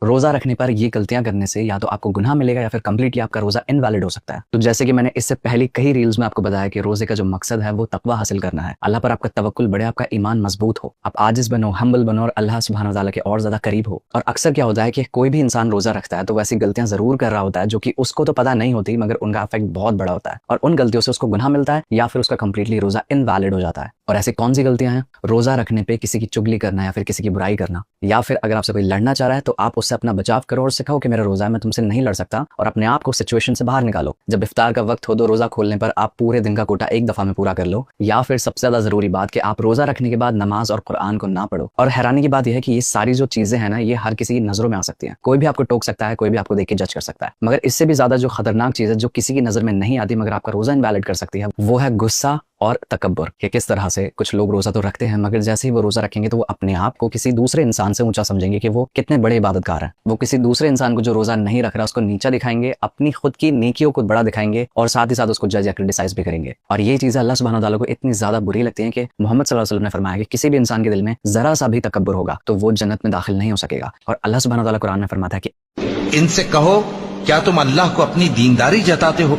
रोजा रखने पर ये गलतियां करने से या तो आपको गुनाह मिलेगा या फिर कंप्लीटली आपका रोजा इनवैलिड हो सकता है। तो जैसे कि मैंने इससे पहले कई रील्स में आपको बताया कि रोजे का जो मकसद है वो तकवा हासिल करना है, अल्लाह पर आपका तवक्कुल बढ़े, आपका ईमान मजबूत हो, आप आजिज बनो, हम्बल बनो और अल्लाह सुब्हानहू व तआला के और ज्यादा करीब हो। और अक्सर क्या होता है कि कोई भी इंसान रोजा रखता है तो वैसी गलतियां जरूर कर रहा होता है जो कि उसको तो पता नहीं होती, मगर उनका इफेक्ट बहुत बड़ा होता है और उन गलतियों से उसको गुनाह मिलता है या फिर उसका कंप्लीटली रोजा इनवैलिड हो जाता है। और ऐसी कौन सी गलतियां हैं? रोजा रखने पे किसी की चुगली करना या फिर किसी की बुराई करना, या फिर अगर आपसे कोई लड़ना चाह रहा है तो आप उससे अपना बचाव करो और सिखाओ कि मेरा रोजा है, मैं तुमसे नहीं लड़ सकता, और अपने आप को सिचुएशन से बाहर निकालो। जब इफ्तार का वक्त हो तो रोजा खोलने पर आप पूरे दिन का कोटा एक दफा में पूरा कर लो। या फिर सबसे ज्यादा जरूरी बात कि आप रोजा रखने के बाद नमाज और कुरान को ना पढ़ो। और हैरानी की बात यह है कि ये सारी जो चीजें हैं ना, ये हर किसी की नजरों में आ सकती हैं। कोई भी आपको टोक सकता है, कोई भी आपको देख के जज कर सकता है, मगर इससे भी ज्यादा जो खतरनाक चीज है जो किसी की नजर में नहीं आती मगर आपका रोजा इनवैलिड कर सकती है, वो है गुस्सा और तकब्बुर। कि किस तरह से कुछ लोग रोजा तो रखते हैं मगर जैसे ही वो रोजा रखेंगे तो वो अपने आप को किसी दूसरे इंसान से ऊंचा समझेंगे कि वो कितने बड़े इबादतगार हैं। वो किसी दूसरे इंसान को जो रोजा नहीं रख रहा उसको नीचा दिखाएंगे, अपनी खुद की नेकियों को बड़ा दिखाएंगे और साथ ही साथ उसको जज या क्रिटिसाइज भी करेंगे। और ये चीजें अल्लाह सुब्हानहू व तआला को इतनी ज्यादा बुरी लगती हैं कि मोहम्मद सल्लल्लाहु अलैहि वसल्लम ने फरमाया कि किसी भी इंसान के दिल में जरा सा भी तकब्बुर होगा तो वो जन्नत में दाखिल नहीं हो सकेगा। और अल्लाह सुब्हानहू व तआला कुरान में फरमाता है कि इनसे कहो, क्या तुम अल्लाह को अपनी दीनदारी जताते हो?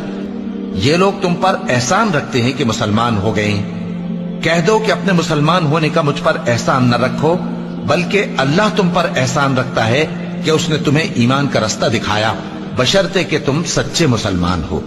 ये लोग तुम पर एहसान रखते हैं कि मुसलमान हो गए। कह दो कि अपने मुसलमान होने का मुझ पर एहसान न रखो, बल्कि अल्लाह तुम पर एहसान रखता है कि उसने तुम्हें ईमान का रास्ता दिखाया, बशर्ते कि तुम सच्चे मुसलमान हो।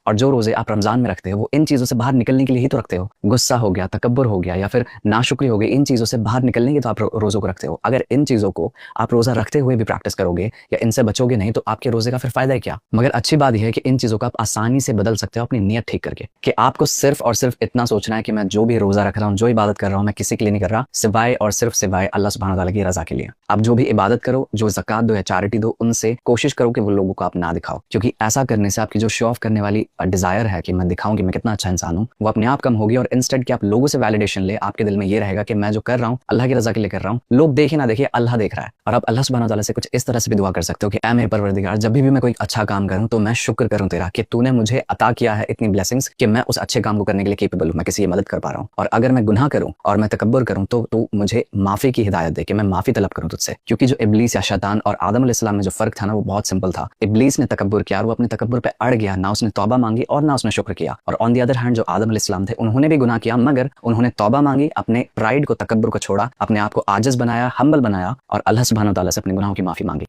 और जो रोजे आप रमजान में रखते हो वो इन चीजों से बाहर निकलने के लिए ही तो रखते हो। गुस्सा हो गया, तकब्बुर हो गया या फिर नाशुक्री हो गई, इन चीजों से बाहर निकलने के तो आप रोजों को रखते हो। अगर इन चीजों को आप रोजा रखते हुए भी प्रैक्टिस करोगे या इनसे बचोगे नहीं तो आपके रोजे का फिर फायदा है क्या? मगर अच्छी बात यह है कि इन चीजों को आप आसानी से बदल सकते हो अपनी नीयत ठीक करके। कि आपको सिर्फ और सिर्फ इतना सोचना है कि मैं जो भी रोजा रख रहा हूँ, जो इबादत कर रहा हूँ, मैं किसी के लिए नहीं कर रहा, सिवाय और सिर्फ सिवाय अल्लाह सुब्हानहू व तआला की रजा के लिए। आप जो भी इबादत करो, जो ज़कात दो या चैरिटी दो, उनसे कोशिश करो कि वो लोगों को आप ना दिखाओ, क्योंकि ऐसा करने से आपकी जो शो ऑफ करने वाली डिजायर है कि मैं दिखाऊं कि मैं कितना अच्छा इंसान हूं, वो अपने आप कम होगी। और इंस्टेड कि आप लोगों से वैलिडेशन ले, आपके दिल में ये रहेगा कि मैं जो कर रहा हूं अल्लाह की रजा के लिए कर रहा हूं, लोग देखे ना देखे अल्लाह देख रहा है। और आप अल्लाह सुब्हानहू व तआला से कुछ इस तरह से भी दुआ कर सकते हो कि ऐ मेरे परवरदिगार, जब भी मैं कोई अच्छा काम करूं तो मैं शुक्र करूं तेरा कि तूने मुझे अता किया है इतनी ब्लेसिंग्स कि मैं उस अच्छे काम को करने के लिए केपेबल हूं, मैं किसी की मदद कर पा रहा हूं। और अगर मैं गुनाह करूं और मैं तकब्बुर करूं तो तू मुझे माफी की हिदायत दे कि मैं माफी तलब करूं तुझसे। क्योंकि जो इब्लीस या शैतान और आदम अलैहिस्सलाम में जो फर्क था ना, वो बहुत सिंपल था। इब्लीस ने तकब्बुर किया और वो अपने तकब्बुर पे अड़ गया, ना उसने तौबा मांगी और ना उसने शुक्र किया। और ऑन द अदर हैंड जो आदम अलैहिस्सलाम थे उन्होंने भी गुनाह किया, मगर उन्होंने तौबा मांगी, अपने प्राइड को, तकब्बुर को छोड़ा, अपने आप को आजिज बनाया, हम्बल बनाया और अल्लाह सुब्हानहू व तआला से अपने गुनाहों की माफी मांगी।